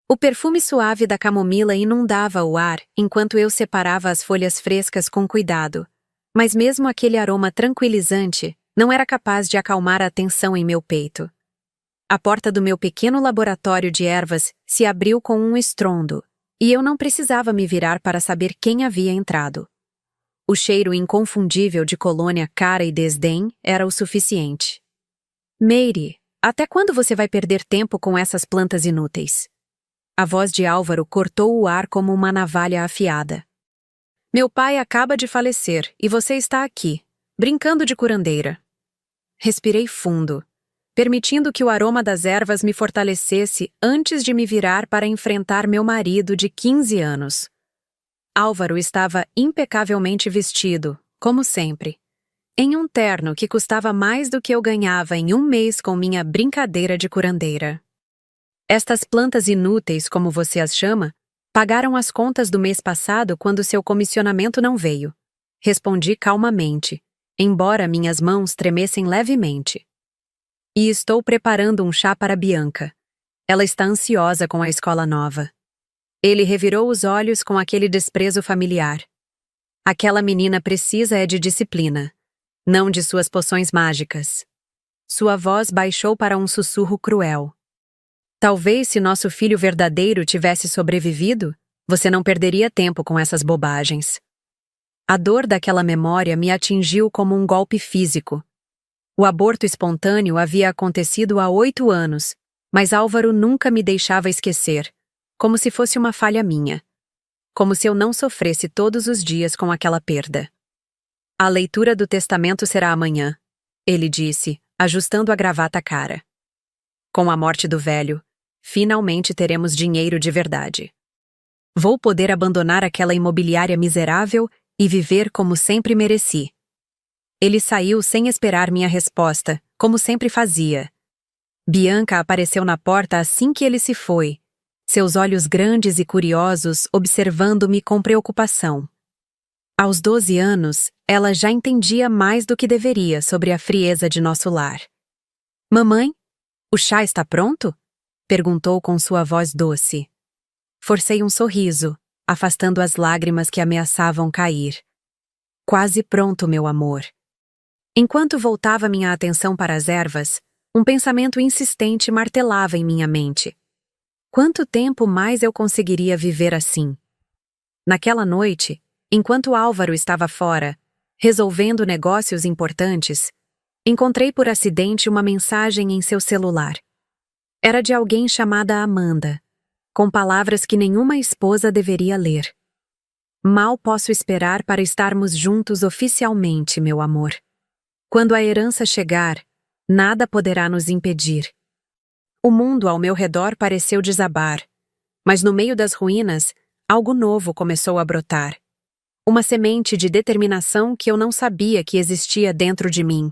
O perfume suave da camomila inundava o ar enquanto eu separava as folhas frescas com cuidado. Mas mesmo aquele aroma tranquilizante não era capaz de acalmar a tensão em meu peito. A porta do meu pequeno laboratório de ervas se abriu com um estrondo, e eu não precisava me virar para saber quem havia entrado. O cheiro inconfundível de colônia cara e desdém era o suficiente. Mary, até quando você vai perder tempo com essas plantas inúteis? A voz de Álvaro cortou o ar como uma navalha afiada. Meu pai acaba de falecer e você está aqui, brincando de curandeira. Respirei fundo, permitindo que o aroma das ervas me fortalecesse antes de me virar para enfrentar meu marido de 15 anos. Álvaro estava impecavelmente vestido, como sempre, em um terno que custava mais do que eu ganhava em um mês com minha brincadeira de curandeira. Estas plantas inúteis, como você as chama, pagaram as contas do mês passado quando seu comissionamento não veio. Respondi calmamente, embora minhas mãos tremessem levemente. E estou preparando um chá para Bianca. Ela está ansiosa com a escola nova. Ele revirou os olhos com aquele desprezo familiar. Aquela menina precisa de disciplina, não de suas poções mágicas. Sua voz baixou para um sussurro cruel. Talvez se nosso filho verdadeiro tivesse sobrevivido, você não perderia tempo com essas bobagens. A dor daquela memória me atingiu como um golpe físico. O aborto espontâneo havia acontecido há 8 anos, mas Álvaro nunca me deixava esquecer, como se fosse uma falha minha. Como se eu não sofresse todos os dias com aquela perda. A leitura do testamento será amanhã, ele disse, ajustando a gravata à cara. Com a morte do velho, finalmente teremos dinheiro de verdade. Vou poder abandonar aquela imobiliária miserável e viver como sempre mereci. Ele saiu sem esperar minha resposta, como sempre fazia. Bianca apareceu na porta assim que ele se foi, seus olhos grandes e curiosos observando-me com preocupação. Aos 12 anos, ela já entendia mais do que deveria sobre a frieza de nosso lar. Mamãe, o chá está pronto? Perguntou com sua voz doce. Forcei um sorriso, afastando as lágrimas que ameaçavam cair. Quase pronto, meu amor. Enquanto voltava minha atenção para as ervas, um pensamento insistente martelava em minha mente. Quanto tempo mais eu conseguiria viver assim? Naquela noite, enquanto Álvaro estava fora, resolvendo negócios importantes, encontrei por acidente uma mensagem em seu celular. Era de alguém chamada Amanda, com palavras que nenhuma esposa deveria ler. Mal posso esperar para estarmos juntos oficialmente, meu amor. Quando a herança chegar, nada poderá nos impedir. O mundo ao meu redor pareceu desabar, mas no meio das ruínas, algo novo começou a brotar. Uma semente de determinação que eu não sabia que existia dentro de mim.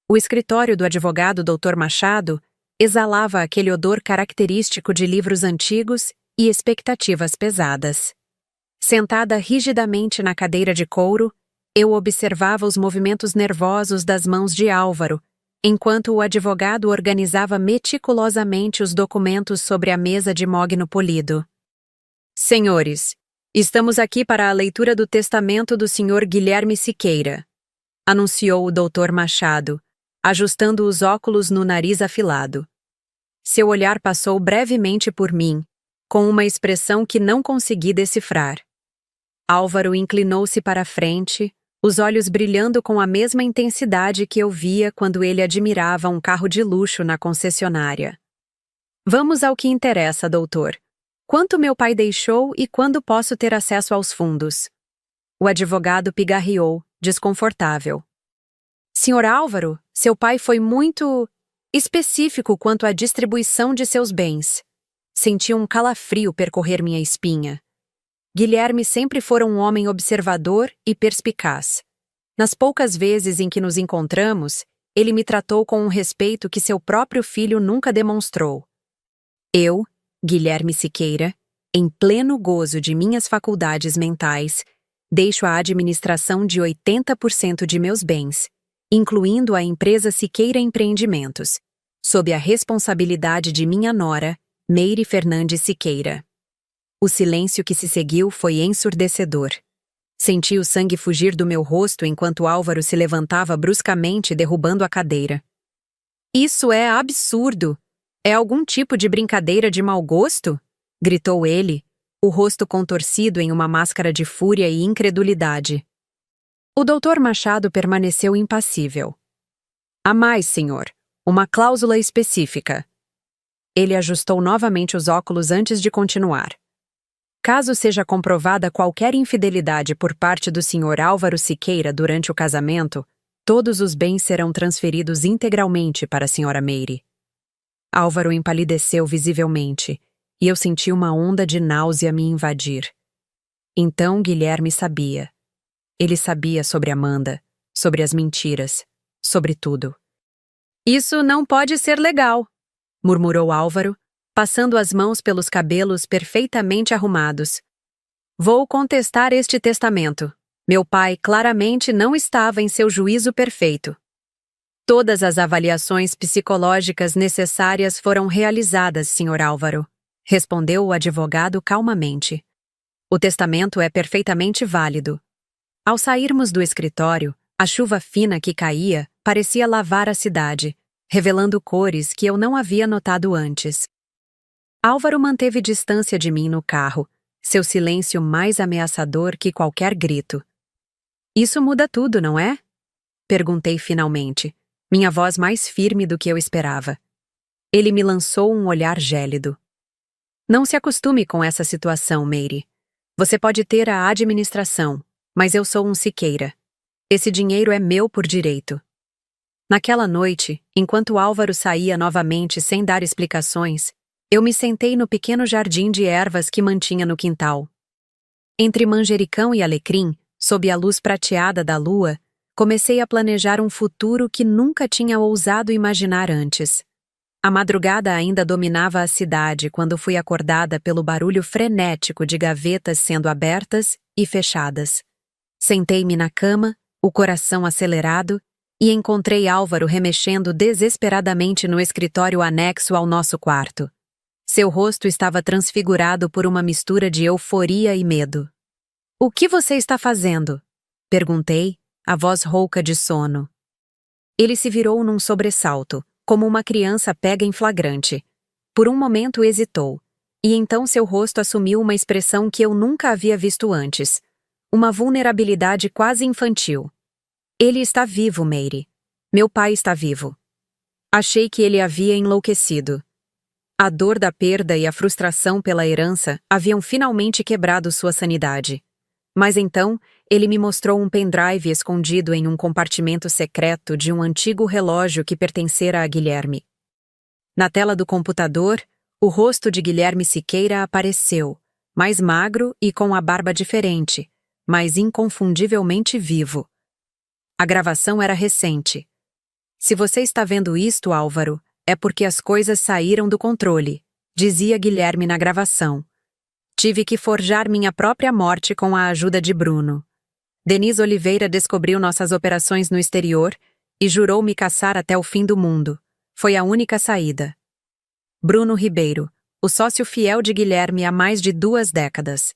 O escritório do advogado Dr. Machado exalava aquele odor característico de livros antigos e expectativas pesadas. Sentada rigidamente na cadeira de couro, eu observava os movimentos nervosos das mãos de Álvaro, enquanto o advogado organizava meticulosamente os documentos sobre a mesa de mogno polido. Senhores, estamos aqui para a leitura do testamento do Sr. Guilherme Siqueira, anunciou o Dr. Machado, ajustando os óculos no nariz afilado. Seu olhar passou brevemente por mim, com uma expressão que não consegui decifrar. Álvaro inclinou-se para a frente, os olhos brilhando com a mesma intensidade que eu via quando ele admirava um carro de luxo na concessionária. Vamos ao que interessa, doutor. Quanto meu pai deixou e quando posso ter acesso aos fundos? O advogado pigarreou, desconfortável. Senhor Álvaro, seu pai foi muito específico quanto à distribuição de seus bens. Senti um calafrio percorrer minha espinha. Guilherme sempre fora um homem observador e perspicaz. Nas poucas vezes em que nos encontramos, ele me tratou com um respeito que seu próprio filho nunca demonstrou. Eu, Guilherme Siqueira, em pleno gozo de minhas faculdades mentais, deixo a administração de 80% de meus bens, incluindo a empresa Siqueira Empreendimentos, sob a responsabilidade de minha nora, Meire Fernandes Siqueira. O silêncio que se seguiu foi ensurdecedor. Senti o sangue fugir do meu rosto enquanto Álvaro se levantava bruscamente, derrubando a cadeira. Isso é absurdo! É algum tipo de brincadeira de mau gosto? Gritou ele, o rosto contorcido em uma máscara de fúria e incredulidade. O doutor Machado permaneceu impassível. Há mais, senhor. Uma cláusula específica. Ele ajustou novamente os óculos antes de continuar. Caso seja comprovada qualquer infidelidade por parte do Sr. Álvaro Siqueira durante o casamento, todos os bens serão transferidos integralmente para a Sra. Meire. Álvaro empalideceu visivelmente, e eu senti uma onda de náusea me invadir. Então Guilherme sabia. Ele sabia sobre Amanda, sobre as mentiras, sobre tudo. Isso não pode ser legal, murmurou Álvaro, passando as mãos pelos cabelos perfeitamente arrumados. Vou contestar este testamento. Meu pai claramente não estava em seu juízo perfeito. Todas as avaliações psicológicas necessárias foram realizadas, Sr. Álvaro, respondeu o advogado calmamente. O testamento é perfeitamente válido. Ao sairmos do escritório, a chuva fina que caía parecia lavar a cidade, revelando cores que eu não havia notado antes. Álvaro manteve distância de mim no carro, seu silêncio mais ameaçador que qualquer grito. Isso muda tudo, não é? Perguntei finalmente, minha voz mais firme do que eu esperava. Ele me lançou um olhar gélido. Não se acostume com essa situação, Meire. Você pode ter a administração, mas eu sou um Siqueira. Esse dinheiro é meu por direito. Naquela noite, enquanto Álvaro saía novamente sem dar explicações, eu me sentei no pequeno jardim de ervas que mantinha no quintal. Entre manjericão e alecrim, sob a luz prateada da lua, comecei a planejar um futuro que nunca tinha ousado imaginar antes. A madrugada ainda dominava a cidade quando fui acordada pelo barulho frenético de gavetas sendo abertas e fechadas. Sentei-me na cama, o coração acelerado, e encontrei Álvaro remexendo desesperadamente no escritório anexo ao nosso quarto. Seu rosto estava transfigurado por uma mistura de euforia e medo. O que você está fazendo? Perguntei, a voz rouca de sono. Ele se virou num sobressalto, como uma criança pega em flagrante. Por um momento hesitou, e então seu rosto assumiu uma expressão que eu nunca havia visto antes, uma vulnerabilidade quase infantil. Ele está vivo, Meire. Meu pai está vivo. Achei que ele havia enlouquecido. A dor da perda e a frustração pela herança haviam finalmente quebrado sua sanidade. Mas então, ele me mostrou um pendrive escondido em um compartimento secreto de um antigo relógio que pertencera a Guilherme. Na tela do computador, o rosto de Guilherme Siqueira apareceu, mais magro e com a barba diferente, mas inconfundivelmente vivo. A gravação era recente. Se você está vendo isto, Álvaro, é porque as coisas saíram do controle, dizia Guilherme na gravação. Tive que forjar minha própria morte com a ajuda de Bruno. Denise Oliveira descobriu nossas operações no exterior e jurou me caçar até o fim do mundo. Foi a única saída. Bruno Ribeiro, o sócio fiel de Guilherme há mais de 2 décadas.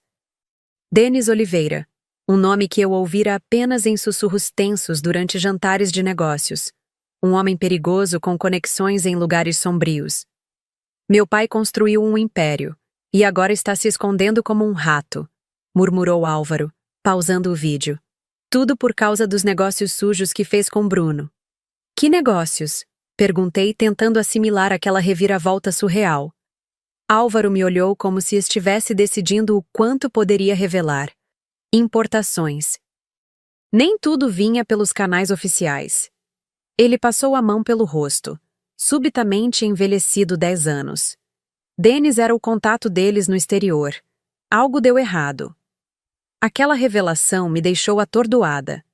Denise Oliveira, um nome que eu ouvira apenas em sussurros tensos durante jantares de negócios. Um homem perigoso com conexões em lugares sombrios. Meu pai construiu um império, e agora está se escondendo como um rato, murmurou Álvaro, pausando o vídeo. Tudo por causa dos negócios sujos que fez com Bruno. Que negócios? Perguntei, tentando assimilar aquela reviravolta surreal. Álvaro me olhou como se estivesse decidindo o quanto poderia revelar. Importações. Nem tudo vinha pelos canais oficiais. Ele passou a mão pelo rosto, subitamente envelhecido 10 anos. Denis era o contato deles no exterior. Algo deu errado. Aquela revelação me deixou atordoada.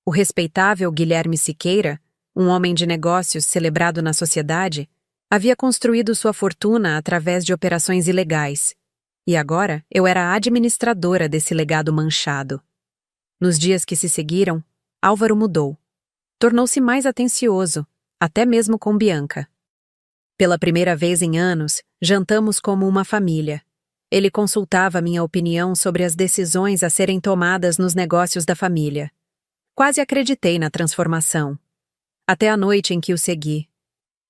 O respeitável Guilherme Siqueira, um homem de negócios celebrado na sociedade, havia construído sua fortuna através de operações ilegais. E agora eu era a administradora desse legado manchado. Nos dias que se seguiram, Álvaro mudou. Tornou-se mais atencioso, até mesmo com Bianca. Pela primeira vez em anos, jantamos como uma família. Ele consultava minha opinião sobre as decisões a serem tomadas nos negócios da família. Quase acreditei na transformação. Até a noite em que o segui.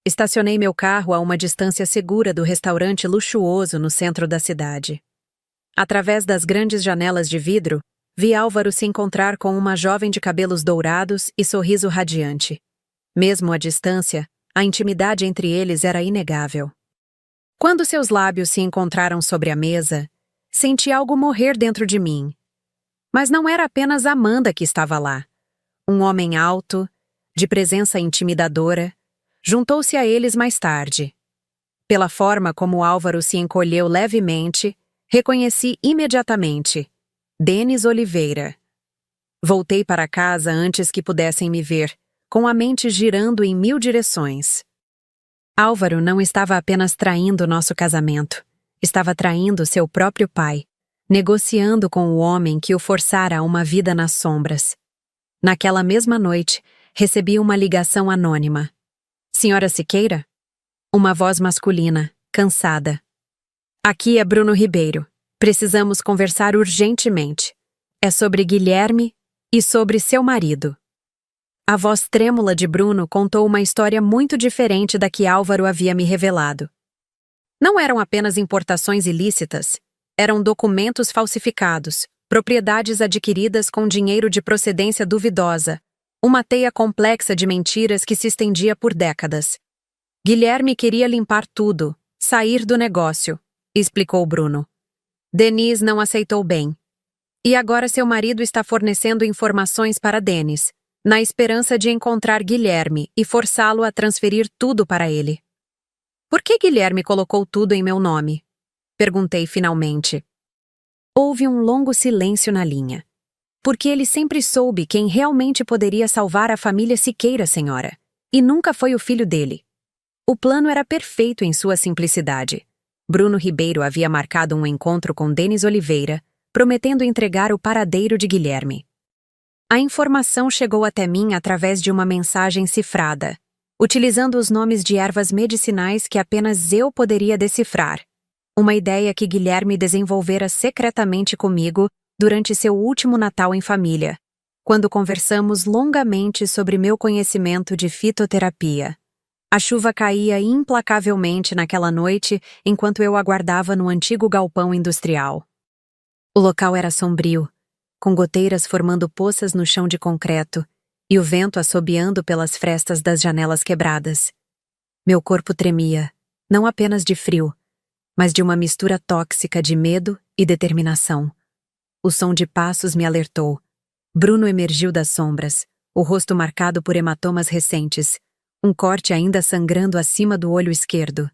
Estacionei meu carro a uma distância segura do restaurante luxuoso no centro da cidade. Através das grandes janelas de vidro, vi Álvaro se encontrar com uma jovem de cabelos dourados e sorriso radiante. Mesmo à distância, a intimidade entre eles era inegável. Quando seus lábios se encontraram sobre a mesa, senti algo morrer dentro de mim. Mas não era apenas Amanda que estava lá. Um homem alto, de presença intimidadora, juntou-se a eles mais tarde. Pela forma como Álvaro se encolheu levemente, reconheci imediatamente. Denis Oliveira. Voltei para casa antes que pudessem me ver, com a mente girando em 1000 direções. Álvaro não estava apenas traindo nosso casamento, estava traindo seu próprio pai, negociando com o homem que o forçara a uma vida nas sombras. Naquela mesma noite, recebi uma ligação anônima. Senhora Siqueira? Uma voz masculina, cansada. Aqui é Bruno Ribeiro. Precisamos conversar urgentemente. É sobre Guilherme e sobre seu marido. A voz trêmula de Bruno contou uma história muito diferente da que Álvaro havia me revelado. Não eram apenas importações ilícitas, eram documentos falsificados, propriedades adquiridas com dinheiro de procedência duvidosa, uma teia complexa de mentiras que se estendia por décadas. Guilherme queria limpar tudo, sair do negócio, explicou Bruno. Denis não aceitou bem. E agora seu marido está fornecendo informações para Denis, na esperança de encontrar Guilherme e forçá-lo a transferir tudo para ele. Por que Guilherme colocou tudo em meu nome? Perguntei finalmente. Houve um longo silêncio na linha. Porque ele sempre soube quem realmente poderia salvar a família Siqueira, senhora. E nunca foi o filho dele. O plano era perfeito em sua simplicidade. Bruno Ribeiro havia marcado um encontro com Denis Oliveira, prometendo entregar o paradeiro de Guilherme. A informação chegou até mim através de uma mensagem cifrada, utilizando os nomes de ervas medicinais que apenas eu poderia decifrar. Uma ideia que Guilherme desenvolvera secretamente comigo durante seu último Natal em família, quando conversamos longamente sobre meu conhecimento de fitoterapia. A chuva caía implacavelmente naquela noite enquanto eu aguardava no antigo galpão industrial. O local era sombrio, com goteiras formando poças no chão de concreto e o vento assobiando pelas frestas das janelas quebradas. Meu corpo tremia, não apenas de frio, mas de uma mistura tóxica de medo e determinação. O som de passos me alertou. Bruno emergiu das sombras, o rosto marcado por hematomas recentes, um corte ainda sangrando acima do olho esquerdo.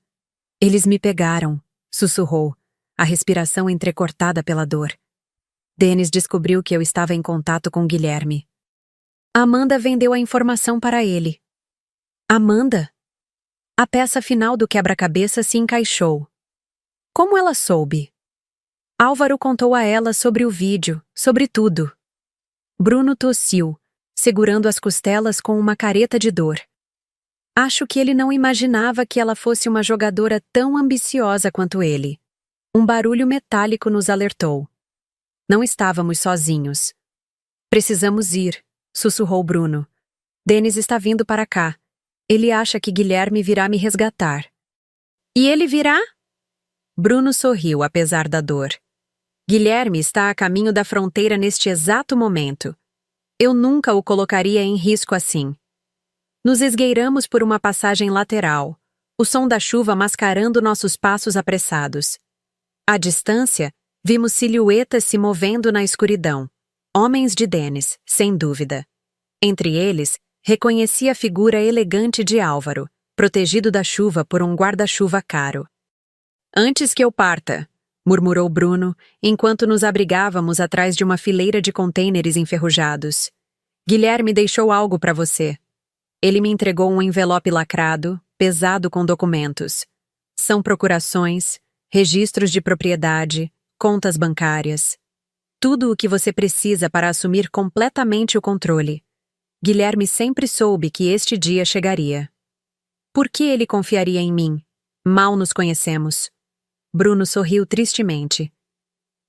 Eles me pegaram, sussurrou, a respiração entrecortada pela dor. Denis descobriu que eu estava em contato com Guilherme. Amanda vendeu a informação para ele. Amanda? A peça final do quebra-cabeça se encaixou. Como ela soube? Álvaro contou a ela sobre o vídeo, sobre tudo. Bruno tossiu, segurando as costelas com uma careta de dor. Acho que ele não imaginava que ela fosse uma jogadora tão ambiciosa quanto ele. Um barulho metálico nos alertou. Não estávamos sozinhos. Precisamos ir, sussurrou Bruno. Denis está vindo para cá. Ele acha que Guilherme virá me resgatar. E ele virá? Bruno sorriu apesar da dor. Guilherme está a caminho da fronteira neste exato momento. Eu nunca o colocaria em risco assim. Nos esgueiramos por uma passagem lateral, o som da chuva mascarando nossos passos apressados. À distância, vimos silhuetas se movendo na escuridão. Homens de Denis, sem dúvida. Entre eles, reconheci a figura elegante de Álvaro, protegido da chuva por um guarda-chuva caro. Antes que eu parta, murmurou Bruno, enquanto nos abrigávamos atrás de uma fileira de contêineres enferrujados. Guilherme deixou algo para você. Ele me entregou um envelope lacrado, pesado com documentos. São procurações, registros de propriedade, contas bancárias. Tudo o que você precisa para assumir completamente o controle. Guilherme sempre soube que este dia chegaria. Por que ele confiaria em mim? Mal nos conhecemos. Bruno sorriu tristemente.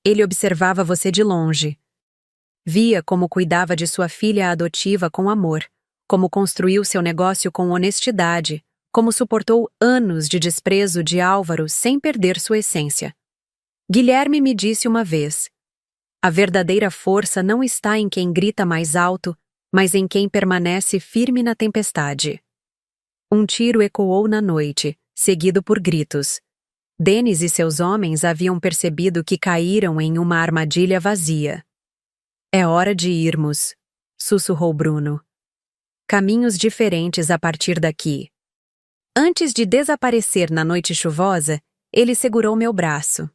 Ele observava você de longe. Via como cuidava de sua filha adotiva com amor, como construiu seu negócio com honestidade, como suportou anos de desprezo de Álvaro sem perder sua essência. Guilherme me disse uma vez: a verdadeira força não está em quem grita mais alto, mas em quem permanece firme na tempestade. Um tiro ecoou na noite, seguido por gritos. Denis e seus homens haviam percebido que caíram em uma armadilha vazia. É hora de irmos, sussurrou Bruno. Caminhos diferentes a partir daqui. Antes de desaparecer na noite chuvosa, ele segurou meu braço.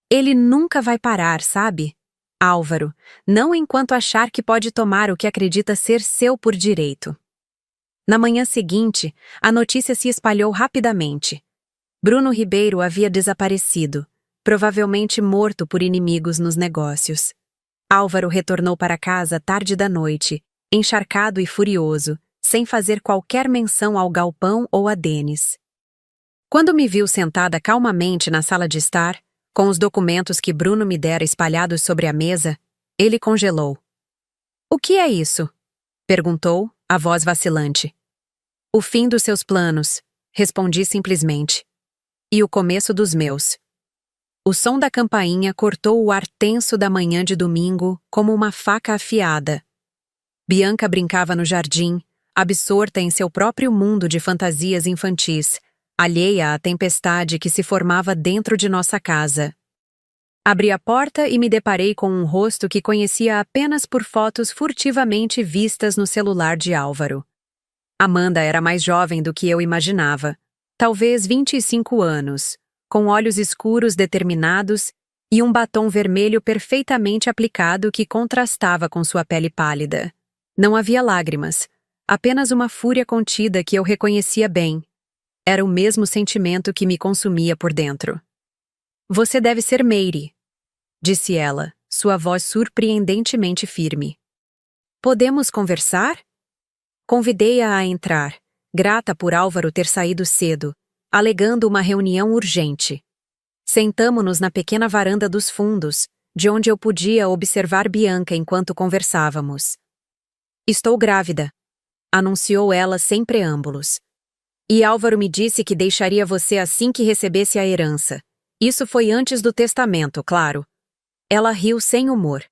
Ele nunca vai parar, sabe? Álvaro, não enquanto achar que pode tomar o que acredita ser seu por direito. Na manhã seguinte, a notícia se espalhou rapidamente. Bruno Ribeiro havia desaparecido, provavelmente morto por inimigos nos negócios. Álvaro retornou para casa tarde da noite, encharcado e furioso, sem fazer qualquer menção ao galpão ou a Denis. Quando me viu sentada calmamente na sala de estar, com os documentos que Bruno me dera espalhados sobre a mesa, ele congelou. "O que é isso?" perguntou, a voz vacilante. "O fim dos seus planos", respondi simplesmente. "E o começo dos meus." O som da campainha cortou o ar tenso da manhã de domingo como uma faca afiada. Bianca brincava no jardim, absorta em seu próprio mundo de fantasias infantis, alheia à tempestade que se formava dentro de nossa casa. Abri a porta e me deparei com um rosto que conhecia apenas por fotos furtivamente vistas no celular de Álvaro. Amanda era mais jovem do que eu imaginava, talvez 25 anos, com olhos escuros determinados e um batom vermelho perfeitamente aplicado que contrastava com sua pele pálida. Não havia lágrimas, apenas uma fúria contida que eu reconhecia bem. Era o mesmo sentimento que me consumia por dentro. "Você deve ser Meire", disse ela, sua voz surpreendentemente firme. "Podemos conversar?" Convidei-a a entrar, grata por Álvaro ter saído cedo, alegando uma reunião urgente. Sentamo-nos na pequena varanda dos fundos, de onde eu podia observar Bianca enquanto conversávamos. "Estou grávida", anunciou ela sem preâmbulos. "E Álvaro me disse que deixaria você assim que recebesse a herança. Isso foi antes do testamento, claro." Ela riu sem humor.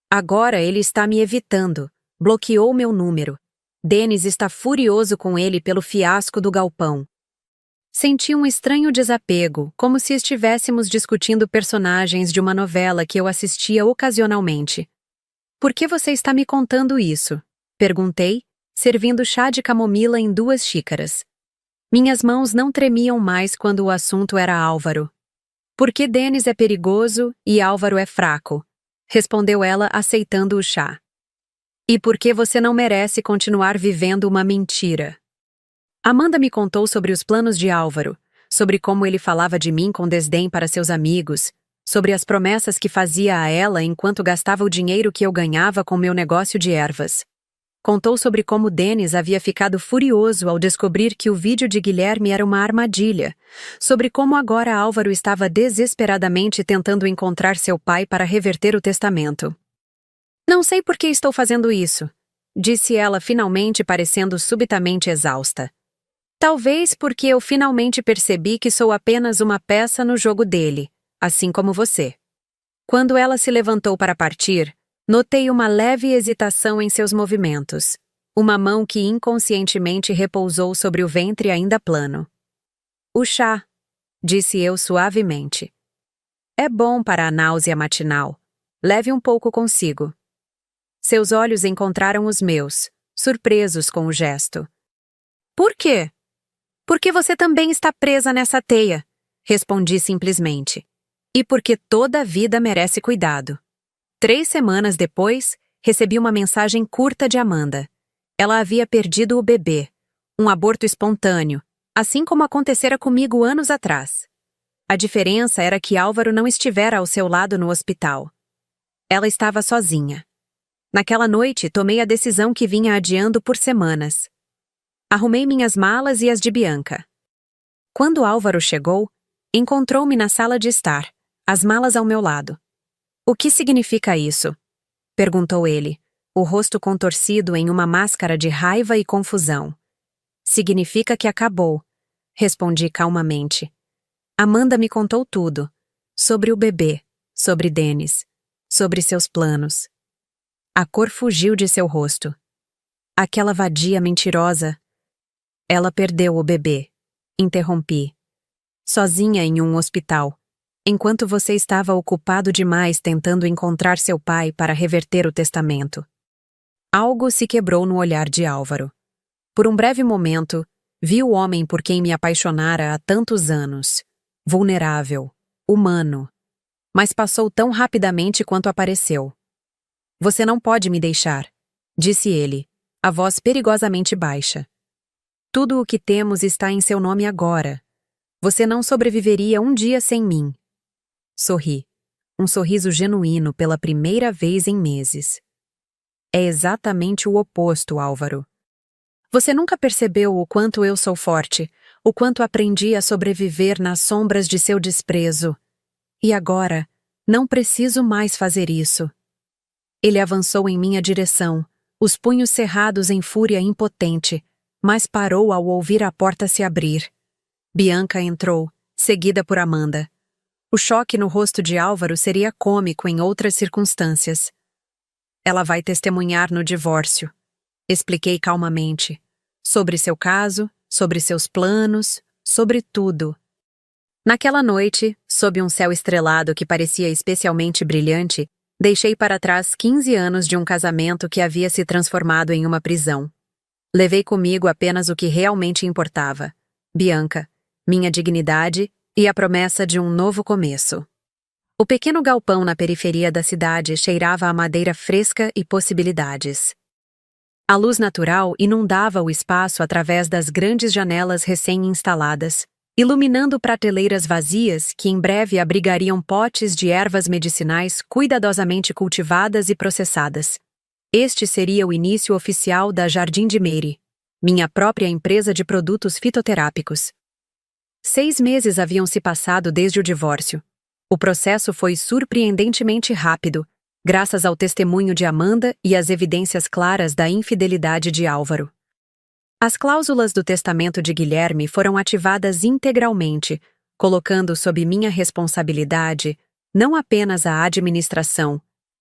"Agora ele está me evitando. Bloqueou meu número. Denis está furioso com ele pelo fiasco do galpão." Senti um estranho desapego, como se estivéssemos discutindo personagens de uma novela que eu assistia ocasionalmente. "Por que você está me contando isso?" perguntei, servindo chá de camomila em 2 xícaras. Minhas mãos não tremiam mais quando o assunto era Álvaro. "Porque Denis é perigoso e Álvaro é fraco", respondeu ela aceitando o chá. "E porque você não merece continuar vivendo uma mentira." Amanda me contou sobre os planos de Álvaro, sobre como ele falava de mim com desdém para seus amigos, sobre as promessas que fazia a ela enquanto gastava o dinheiro que eu ganhava com meu negócio de ervas. Contou sobre como Denis havia ficado furioso ao descobrir que o vídeo de Guilherme era uma armadilha, sobre como agora Álvaro estava desesperadamente tentando encontrar seu pai para reverter o testamento. "Não sei por que estou fazendo isso", disse ela finalmente, parecendo subitamente exausta. "Talvez porque eu finalmente percebi que sou apenas uma peça no jogo dele, assim como você." Quando ela se levantou para partir, notei uma leve hesitação em seus movimentos, uma mão que inconscientemente repousou sobre o ventre ainda plano. "O chá", disse eu suavemente. "É bom para a náusea matinal. Leve um pouco consigo." Seus olhos encontraram os meus, surpresos com o gesto. "Por quê?" "Porque você também está presa nessa teia", respondi simplesmente. "E porque toda a vida merece cuidado." 3 semanas depois, recebi uma mensagem curta de Amanda. Ela havia perdido o bebê, um aborto espontâneo, assim como acontecera comigo anos atrás. A diferença era que Álvaro não estivera ao seu lado no hospital. Ela estava sozinha. Naquela noite, tomei a decisão que vinha adiando por semanas. Arrumei minhas malas e as de Bianca. Quando Álvaro chegou, encontrou-me na sala de estar, as malas ao meu lado. "O que significa isso?" perguntou ele, o rosto contorcido em uma máscara de raiva e confusão. "Significa que acabou", respondi calmamente. "Amanda me contou tudo. Sobre o bebê, sobre Denis, sobre seus planos." A cor fugiu de seu rosto. "Aquela vadia mentirosa." "Ela perdeu o bebê", interrompi. "Sozinha em um hospital, enquanto você estava ocupado demais tentando encontrar seu pai para reverter o testamento." Algo se quebrou no olhar de Álvaro. Por um breve momento, vi o homem por quem me apaixonara há tantos anos. Vulnerável, humano. Mas passou tão rapidamente quanto apareceu. "Você não pode me deixar", disse ele, a voz perigosamente baixa. "Tudo o que temos está em seu nome agora. Você não sobreviveria um dia sem mim." Sorri. Um sorriso genuíno pela primeira vez em meses. "É exatamente o oposto, Álvaro. Você nunca percebeu o quanto eu sou forte, o quanto aprendi a sobreviver nas sombras de seu desprezo. E agora, não preciso mais fazer isso." Ele avançou em minha direção, os punhos cerrados em fúria impotente, mas parou ao ouvir a porta se abrir. Bianca entrou, seguida por Amanda. O choque no rosto de Álvaro seria cômico em outras circunstâncias. "Ela vai testemunhar no divórcio", expliquei calmamente. "Sobre seu caso, sobre seus planos, sobre tudo." Naquela noite, sob um céu estrelado que parecia especialmente brilhante, deixei para trás 15 anos de um casamento que havia se transformado em uma prisão. Levei comigo apenas o que realmente importava: Bianca, minha dignidade e a promessa de um novo começo. O pequeno galpão na periferia da cidade cheirava a madeira fresca e possibilidades. A luz natural inundava o espaço através das grandes janelas recém-instaladas, iluminando prateleiras vazias que em breve abrigariam potes de ervas medicinais cuidadosamente cultivadas e processadas. Este seria o início oficial da Jardim de Mary, minha própria empresa de produtos fitoterápicos. 6 meses haviam se passado desde o divórcio. O processo foi surpreendentemente rápido, graças ao testemunho de Amanda e às evidências claras da infidelidade de Álvaro. As cláusulas do testamento de Guilherme foram ativadas integralmente, colocando sob minha responsabilidade não apenas a administração,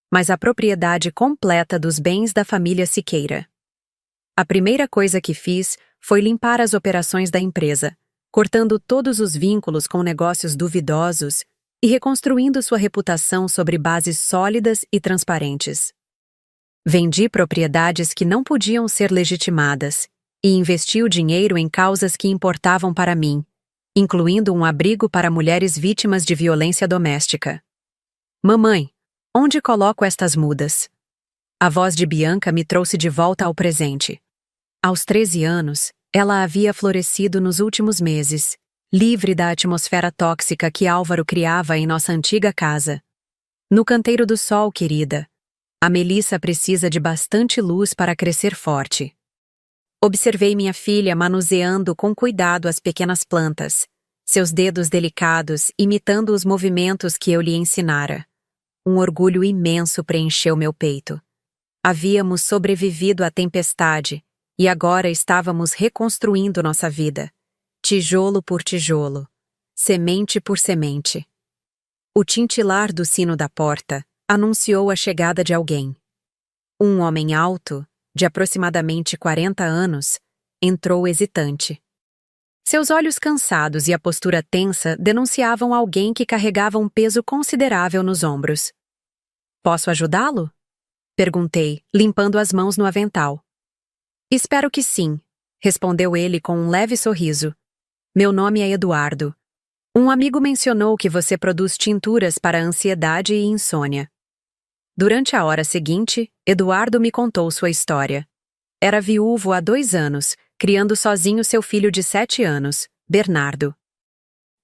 mas a propriedade completa dos bens da família Siqueira. A primeira coisa que fiz foi limpar as operações da empresa, cortando todos os vínculos com negócios duvidosos e reconstruindo sua reputação sobre bases sólidas e transparentes. Vendi propriedades que não podiam ser legitimadas e investi o dinheiro em causas que importavam para mim, incluindo um abrigo para mulheres vítimas de violência doméstica. "Mamãe, onde coloco estas mudas?" A voz de Bianca me trouxe de volta ao presente. Aos 13 anos, ela havia florescido nos últimos meses, livre da atmosfera tóxica que Álvaro criava em nossa antiga casa. "No canteiro do sol, querida. A Melissa precisa de bastante luz para crescer forte." Observei minha filha manuseando com cuidado as pequenas plantas, seus dedos delicados imitando os movimentos que eu lhe ensinara. Um orgulho imenso preencheu meu peito. Havíamos sobrevivido à tempestade e agora estávamos reconstruindo nossa vida, tijolo por tijolo, semente por semente. O tintilar do sino da porta anunciou a chegada de alguém. Um homem alto, de aproximadamente 40 anos, entrou hesitante. Seus olhos cansados e a postura tensa denunciavam alguém que carregava um peso considerável nos ombros. "Posso ajudá-lo?" perguntei, limpando as mãos no avental. "Espero que sim", respondeu ele com um leve sorriso. "Meu nome é Eduardo. Um amigo mencionou que você produz tinturas para ansiedade e insônia." Durante a hora seguinte, Eduardo me contou sua história. Era viúvo há 2 anos, criando sozinho seu filho de 7 anos, Bernardo.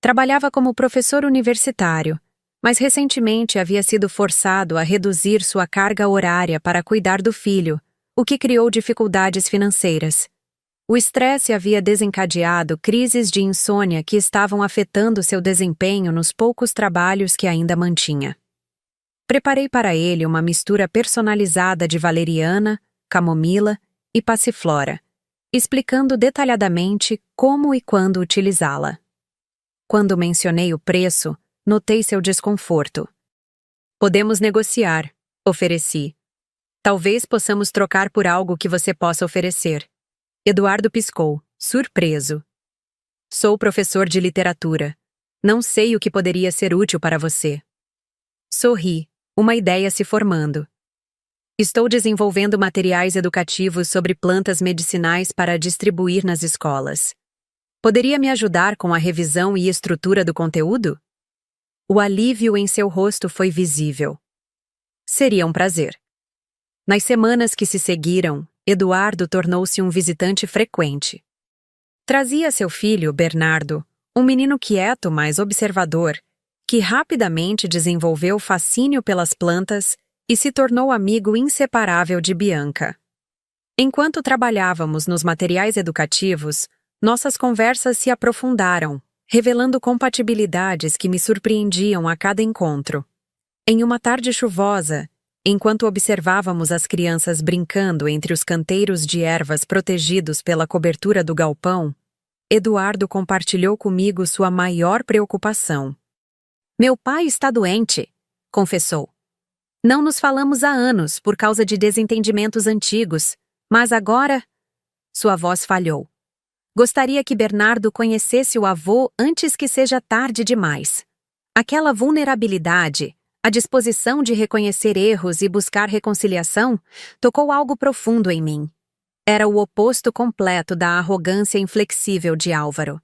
Trabalhava como professor universitário, mas recentemente havia sido forçado a reduzir sua carga horária para cuidar do filho, o que criou dificuldades financeiras. O estresse havia desencadeado crises de insônia que estavam afetando seu desempenho nos poucos trabalhos que ainda mantinha. Preparei para ele uma mistura personalizada de valeriana, camomila e passiflora, explicando detalhadamente como e quando utilizá-la. Quando mencionei o preço, notei seu desconforto. Podemos negociar, ofereci. Talvez possamos trocar por algo que você possa oferecer. Eduardo piscou, surpreso. Sou professor de literatura. Não sei o que poderia ser útil para você. Sorri, uma ideia se formando. Estou desenvolvendo materiais educativos sobre plantas medicinais para distribuir nas escolas. Poderia me ajudar com a revisão e estrutura do conteúdo? O alívio em seu rosto foi visível. Seria um prazer. Nas semanas que se seguiram, Eduardo tornou-se um visitante frequente. Trazia seu filho, Bernardo, um menino quieto, mas observador, que rapidamente desenvolveu fascínio pelas plantas e se tornou amigo inseparável de Bianca. Enquanto trabalhávamos nos materiais educativos, nossas conversas se aprofundaram, revelando compatibilidades que me surpreendiam a cada encontro. Em uma tarde chuvosa, enquanto observávamos as crianças brincando entre os canteiros de ervas protegidos pela cobertura do galpão, Eduardo compartilhou comigo sua maior preocupação. Meu pai está doente, confessou. Não nos falamos há anos por causa de desentendimentos antigos, mas agora... Sua voz falhou. Gostaria que Bernardo conhecesse o avô antes que seja tarde demais. Aquela vulnerabilidade, a disposição de reconhecer erros e buscar reconciliação, tocou algo profundo em mim. Era o oposto completo da arrogância inflexível de Álvaro.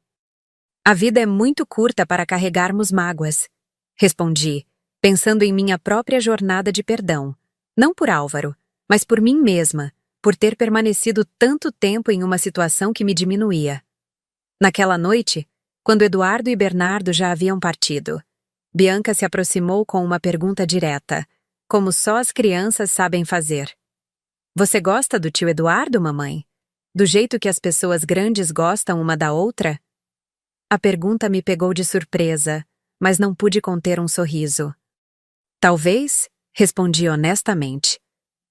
A vida é muito curta para carregarmos mágoas, respondi, pensando em minha própria jornada de perdão, não por Álvaro, mas por mim mesma, por ter permanecido tanto tempo em uma situação que me diminuía. Naquela noite, quando Eduardo e Bernardo já haviam partido, Bianca se aproximou com uma pergunta direta, como só as crianças sabem fazer. Você gosta do tio Eduardo, mamãe? Do jeito que as pessoas grandes gostam uma da outra? A pergunta me pegou de surpresa, mas não pude conter um sorriso. Talvez, respondi honestamente.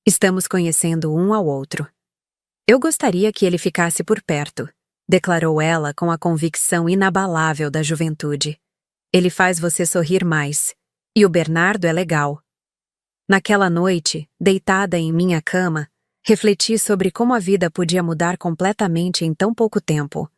Estamos conhecendo um ao outro. Eu gostaria que ele ficasse por perto, declarou ela com a convicção inabalável da juventude. Ele faz você sorrir mais. E o Bernardo é legal. Naquela noite, deitada em minha cama, refleti sobre como a vida podia mudar completamente em tão pouco tempo.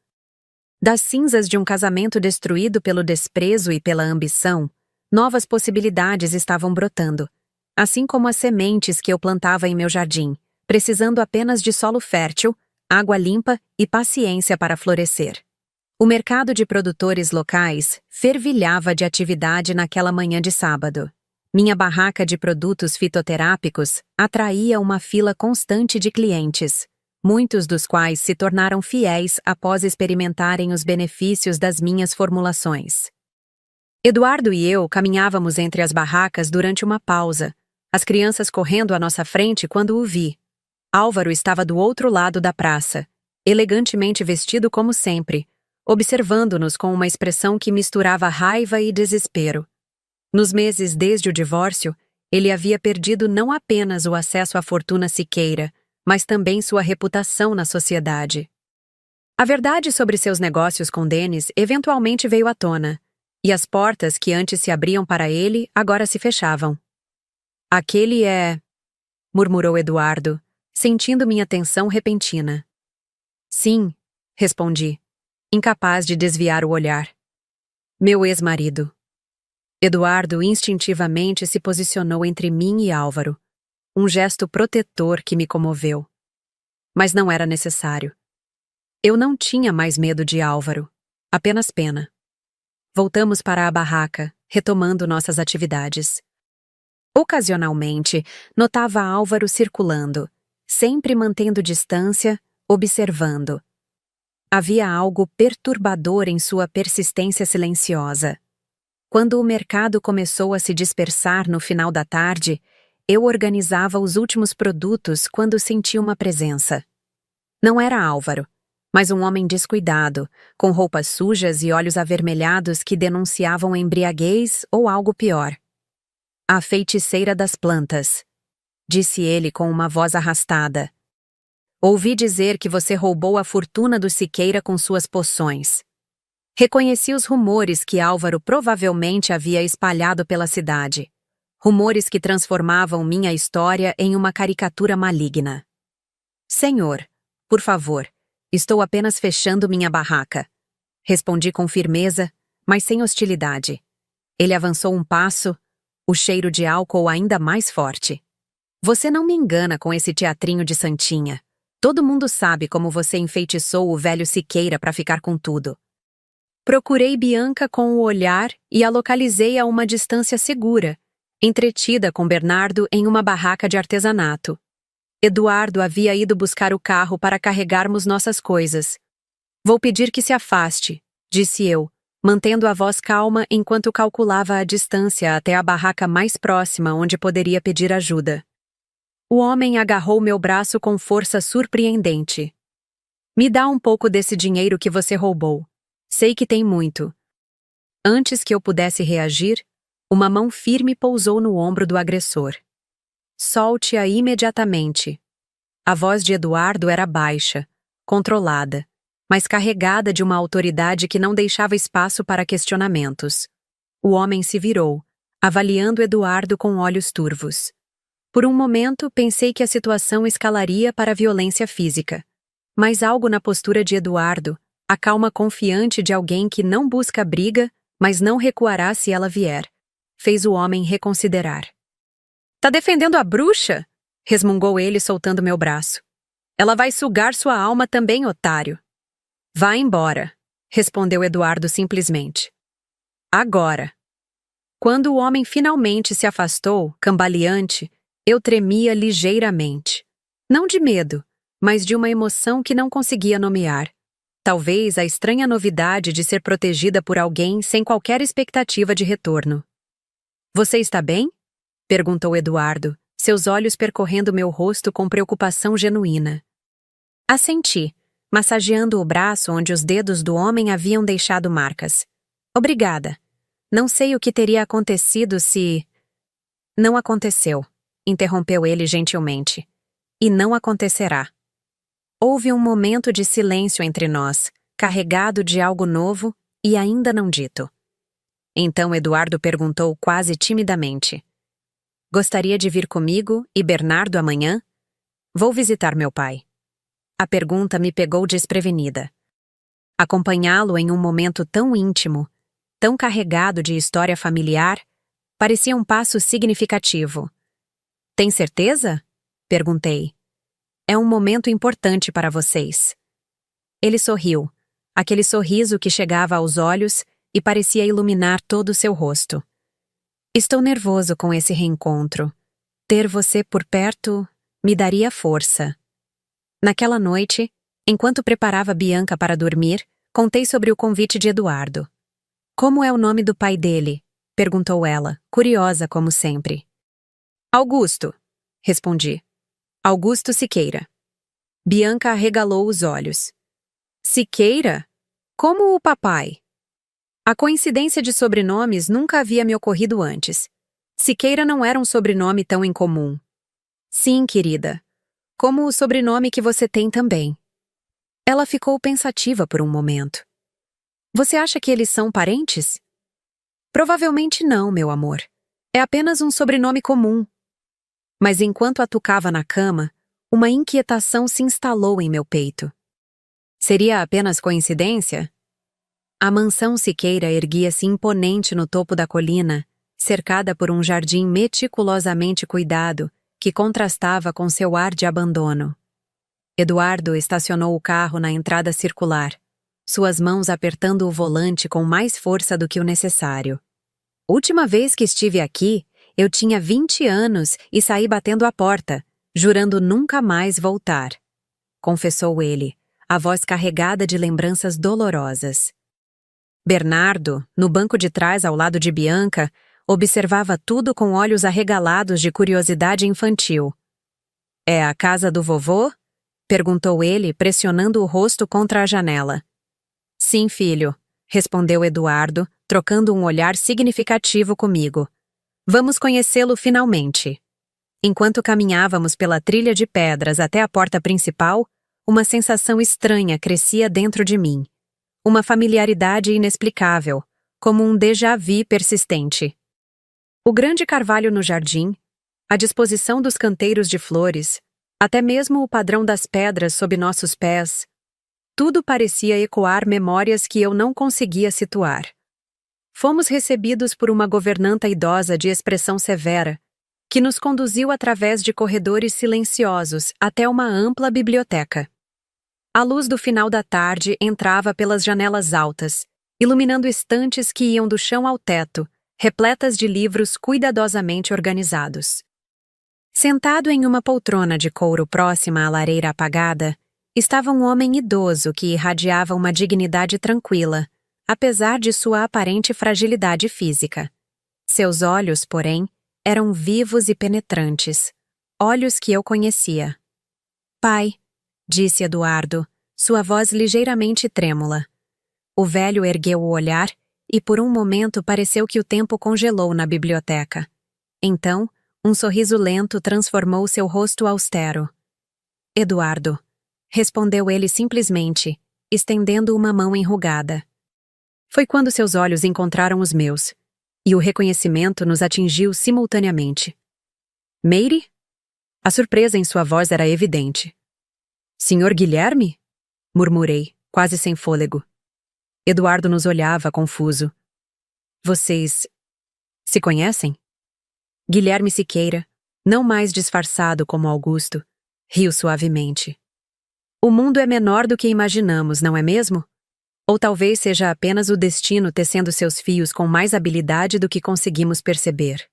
Das cinzas de um casamento destruído pelo desprezo e pela ambição, novas possibilidades estavam brotando, assim como as sementes que eu plantava em meu jardim, precisando apenas de solo fértil, água limpa e paciência para florescer. O mercado de produtores locais fervilhava de atividade naquela manhã de sábado. Minha barraca de produtos fitoterápicos atraía uma fila constante de clientes, muitos dos quais se tornaram fiéis após experimentarem os benefícios das minhas formulações. Eduardo e eu caminhávamos entre as barracas durante uma pausa, as crianças correndo à nossa frente quando o vi. Álvaro estava do outro lado da praça, elegantemente vestido como sempre, observando-nos com uma expressão que misturava raiva e desespero. Nos meses desde o divórcio, ele havia perdido não apenas o acesso à fortuna Siqueira, mas também sua reputação na sociedade. A verdade sobre seus negócios com Denis eventualmente veio à tona, e as portas que antes se abriam para ele agora se fechavam. Aquele é... murmurou Eduardo, sentindo minha tensão repentina. Sim, respondi, incapaz de desviar o olhar. Meu ex-marido. Eduardo instintivamente se posicionou entre mim e Álvaro, um gesto protetor que me comoveu. Mas não era necessário. Eu não tinha mais medo de Álvaro, apenas pena. Voltamos para a barraca, retomando nossas atividades. Ocasionalmente, notava Álvaro circulando, sempre mantendo distância, observando. Havia algo perturbador em sua persistência silenciosa. Quando o mercado começou a se dispersar no final da tarde, eu organizava os últimos produtos quando senti uma presença. Não era Álvaro, mas um homem descuidado, com roupas sujas e olhos avermelhados que denunciavam embriaguez ou algo pior. A feiticeira das plantas, disse ele com uma voz arrastada. Ouvi dizer que você roubou a fortuna do Siqueira com suas poções. Reconheci os rumores que Álvaro provavelmente havia espalhado pela cidade. Rumores que transformavam minha história em uma caricatura maligna. Senhor, por favor, estou apenas fechando minha barraca. Respondi com firmeza, mas sem hostilidade. Ele avançou um passo, o cheiro de álcool ainda mais forte. Você não me engana com esse teatrinho de santinha. Todo mundo sabe como você enfeitiçou o velho Siqueira para ficar com tudo. Procurei Bianca com o olhar e a localizei a uma distância segura, entretida com Bernardo em uma barraca de artesanato. Eduardo havia ido buscar o carro para carregarmos nossas coisas. Vou pedir que se afaste, disse eu, mantendo a voz calma enquanto calculava a distância até a barraca mais próxima onde poderia pedir ajuda. O homem agarrou meu braço com força surpreendente. Me dá um pouco desse dinheiro que você roubou. Sei que tem muito. Antes que eu pudesse reagir, uma mão firme pousou no ombro do agressor. Solte-a imediatamente. A voz de Eduardo era baixa, controlada, mas carregada de uma autoridade que não deixava espaço para questionamentos. O homem se virou, avaliando Eduardo com olhos turvos. Por um momento, pensei que a situação escalaria para a violência física. Mas algo na postura de Eduardo, a calma confiante de alguém que não busca briga, mas não recuará se ela vier, fez o homem reconsiderar. Tá defendendo a bruxa? Resmungou ele soltando meu braço. Ela vai sugar sua alma também, otário. Vá embora, respondeu Eduardo simplesmente. Agora. Quando o homem finalmente se afastou, cambaleante, eu tremia ligeiramente. Não de medo, mas de uma emoção que não conseguia nomear. Talvez a estranha novidade de ser protegida por alguém sem qualquer expectativa de retorno. Você está bem? Perguntou Eduardo, seus olhos percorrendo meu rosto com preocupação genuína. Assenti, massageando o braço onde os dedos do homem haviam deixado marcas. Obrigada. Não sei o que teria acontecido se... Não aconteceu, interrompeu ele gentilmente. E não acontecerá. Houve um momento de silêncio entre nós, carregado de algo novo e ainda não dito. Então Eduardo perguntou quase timidamente. Gostaria de vir comigo e Bernardo amanhã? Vou visitar meu pai. A pergunta me pegou desprevenida. Acompanhá-lo em um momento tão íntimo, tão carregado de história familiar, parecia um passo significativo. Tem certeza? Perguntei. É um momento importante para vocês. Ele sorriu, aquele sorriso que chegava aos olhos e parecia iluminar todo o seu rosto. Estou nervoso com esse reencontro. Ter você por perto me daria força. Naquela noite, enquanto preparava Bianca para dormir, contei sobre o convite de Eduardo. Como é o nome do pai dele? Perguntou ela, curiosa como sempre. Augusto, respondi. Augusto Siqueira. Bianca arregalou os olhos. Siqueira? Como o papai? A coincidência de sobrenomes nunca havia me ocorrido antes. Siqueira não era um sobrenome tão incomum. Sim, querida. Como o sobrenome que você tem também. Ela ficou pensativa por um momento. Você acha que eles são parentes? Provavelmente não, meu amor. É apenas um sobrenome comum. Mas enquanto atucava na cama, uma inquietação se instalou em meu peito. Seria apenas coincidência? A mansão Siqueira erguia-se imponente no topo da colina, cercada por um jardim meticulosamente cuidado, que contrastava com seu ar de abandono. Eduardo estacionou o carro na entrada circular, suas mãos apertando o volante com mais força do que o necessário. Última vez que estive aqui, eu tinha 20 anos e saí batendo a porta, jurando nunca mais voltar. Confessou ele, a voz carregada de lembranças dolorosas. Bernardo, no banco de trás ao lado de Bianca, observava tudo com olhos arregalados de curiosidade infantil. É a casa do vovô? Perguntou ele, pressionando o rosto contra a janela. Sim, filho, respondeu Eduardo, trocando um olhar significativo comigo. Vamos conhecê-lo finalmente. Enquanto caminhávamos pela trilha de pedras até a porta principal, uma sensação estranha crescia dentro de mim. Uma familiaridade inexplicável, como um déjà-vu persistente. O grande carvalho no jardim, a disposição dos canteiros de flores, até mesmo o padrão das pedras sob nossos pés, tudo parecia ecoar memórias que eu não conseguia situar. Fomos recebidos por uma governanta idosa de expressão severa, que nos conduziu através de corredores silenciosos até uma ampla biblioteca. A luz do final da tarde entrava pelas janelas altas, iluminando estantes que iam do chão ao teto, repletas de livros cuidadosamente organizados. Sentado em uma poltrona de couro próxima à lareira apagada, estava um homem idoso que irradiava uma dignidade tranquila, apesar de sua aparente fragilidade física. Seus olhos, porém, eram vivos e penetrantes, olhos que eu conhecia. Pai, disse Eduardo, sua voz ligeiramente trêmula. O velho ergueu o olhar e por um momento pareceu que o tempo congelou na biblioteca. Então, um sorriso lento transformou seu rosto austero. Eduardo, respondeu ele simplesmente, estendendo uma mão enrugada. Foi quando seus olhos encontraram os meus, e o reconhecimento nos atingiu simultaneamente. Meire? A surpresa em sua voz era evidente. Senhor Guilherme? Murmurei, quase sem fôlego. Eduardo nos olhava, confuso. Vocês se conhecem? Guilherme Siqueira, não mais disfarçado como Augusto, riu suavemente. O mundo é menor do que imaginamos, não é mesmo? Ou talvez seja apenas o destino tecendo seus fios com mais habilidade do que conseguimos perceber.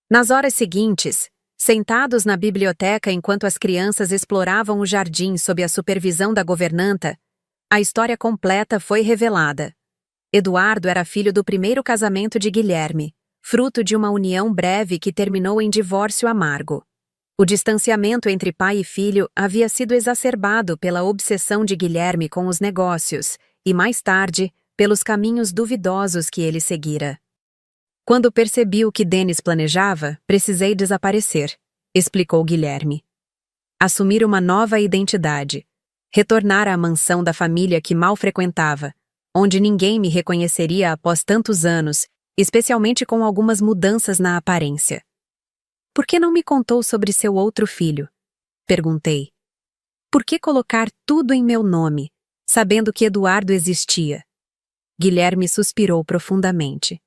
Nas horas seguintes, sentados na biblioteca enquanto as crianças exploravam o jardim sob a supervisão da governanta, a história completa foi revelada. Eduardo era filho do primeiro casamento de Guilherme, fruto de uma união breve que terminou em divórcio amargo. O distanciamento entre pai e filho havia sido exacerbado pela obsessão de Guilherme com os negócios e, mais tarde, pelos caminhos duvidosos que ele seguira. Quando percebi o que Denis planejava, precisei desaparecer, explicou Guilherme. Assumir uma nova identidade, retornar à mansão da família que mal frequentava, onde ninguém me reconheceria após tantos anos, especialmente com algumas mudanças na aparência. Por que não me contou sobre seu outro filho? Perguntei. Por que colocar tudo em meu nome, sabendo que Eduardo existia? Guilherme suspirou profundamente.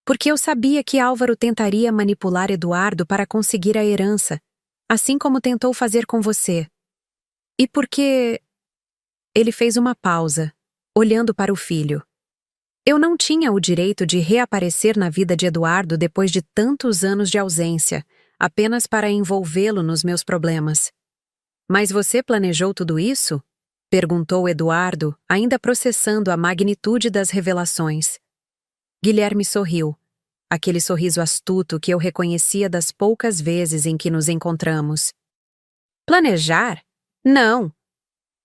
Porque eu sabia que Álvaro tentaria manipular Eduardo para conseguir a herança, assim como tentou fazer com você. E porque... Ele fez uma pausa, olhando para o filho. Eu não tinha o direito de reaparecer na vida de Eduardo depois de tantos anos de ausência, apenas para envolvê-lo nos meus problemas. Mas você planejou tudo isso? Perguntou Eduardo, ainda processando a magnitude das revelações. Guilherme sorriu, aquele sorriso astuto que eu reconhecia das poucas vezes em que nos encontramos. Planejar? Não.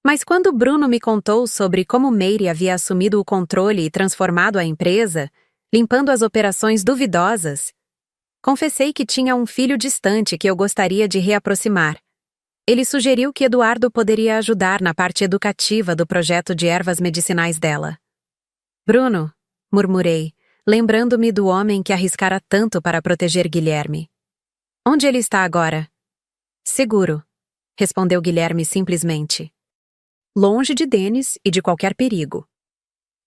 Mas quando Bruno me contou sobre como Meire havia assumido o controle e transformado a empresa, limpando as operações duvidosas, confessei que tinha um filho distante que eu gostaria de reaproximar. Ele sugeriu que Eduardo poderia ajudar na parte educativa do projeto de ervas medicinais dela. Bruno, murmurei, lembrando-me do homem que arriscara tanto para proteger Guilherme. Onde ele está agora? Seguro, respondeu Guilherme simplesmente. Longe de Denis e de qualquer perigo.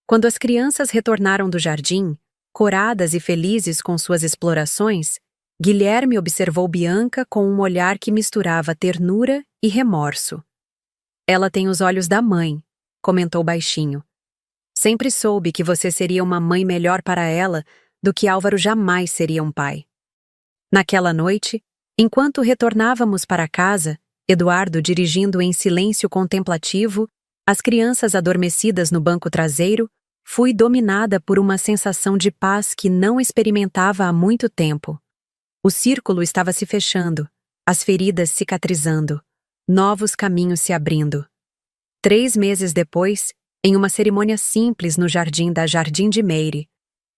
Quando as crianças retornaram do jardim, coradas e felizes com suas explorações, Guilherme observou Bianca com um olhar que misturava ternura e remorso. Ela tem os olhos da mãe, comentou baixinho. Sempre soube que você seria uma mãe melhor para ela do que Álvaro jamais seria um pai. Naquela noite, enquanto retornávamos para casa, Eduardo dirigindo em silêncio contemplativo, as crianças adormecidas no banco traseiro, fui dominada por uma sensação de paz que não experimentava há muito tempo. O círculo estava se fechando, as feridas cicatrizando. novos caminhos se abrindo. 3 meses depois, em uma cerimônia simples no jardim da Jardim de Meire,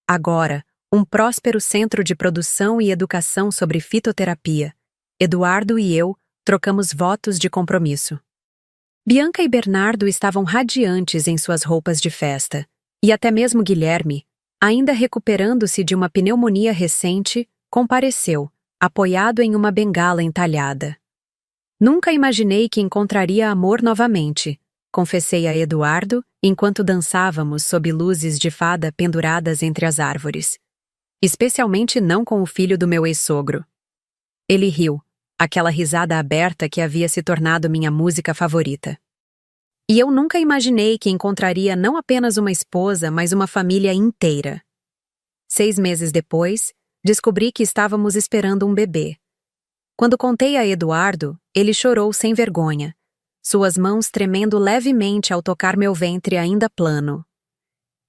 agora, um próspero centro de produção e educação sobre fitoterapia, Eduardo e eu trocamos votos de compromisso. Bianca e Bernardo estavam radiantes em suas roupas de festa, e até mesmo Guilherme, ainda recuperando-se de uma pneumonia recente, compareceu, apoiado em uma bengala entalhada. Nunca imaginei que encontraria amor novamente, confessei a Eduardo enquanto dançávamos sob luzes de fada penduradas entre as árvores. Especialmente não com o filho do meu ex-sogro. Ele riu, aquela risada aberta que havia se tornado minha música favorita. E eu nunca imaginei que encontraria não apenas uma esposa, mas uma família inteira. 6 meses depois, descobri que estávamos esperando um bebê. Quando contei a Eduardo, ele chorou sem vergonha, suas mãos tremendo levemente ao tocar meu ventre ainda plano.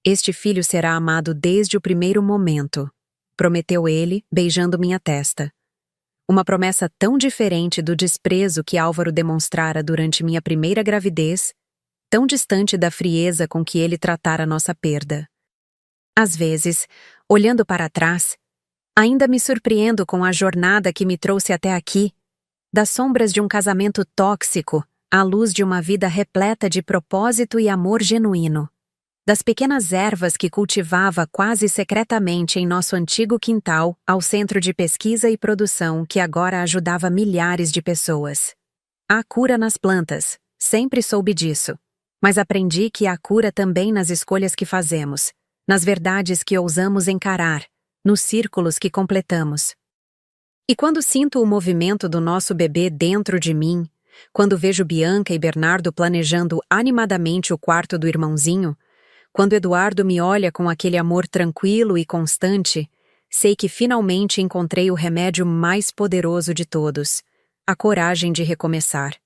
Este filho será amado desde o primeiro momento, prometeu ele, beijando minha testa. Uma promessa tão diferente do desprezo que Álvaro demonstrara durante minha primeira gravidez, tão distante da frieza com que ele tratara nossa perda. Às vezes, olhando para trás, ainda me surpreendo com a jornada que me trouxe até aqui, das sombras de um casamento tóxico à luz de uma vida repleta de propósito e amor genuíno. Das pequenas ervas que cultivava quase secretamente em nosso antigo quintal ao centro de pesquisa e produção que agora ajudava milhares de pessoas. Há cura nas plantas, sempre soube disso. Mas aprendi que há cura também nas escolhas que fazemos, nas verdades que ousamos encarar, nos círculos que completamos. E quando sinto o movimento do nosso bebê dentro de mim, quando vejo Bianca e Bernardo planejando animadamente o quarto do irmãozinho, quando Eduardo me olha com aquele amor tranquilo e constante, sei que finalmente encontrei o remédio mais poderoso de todos, a coragem de recomeçar.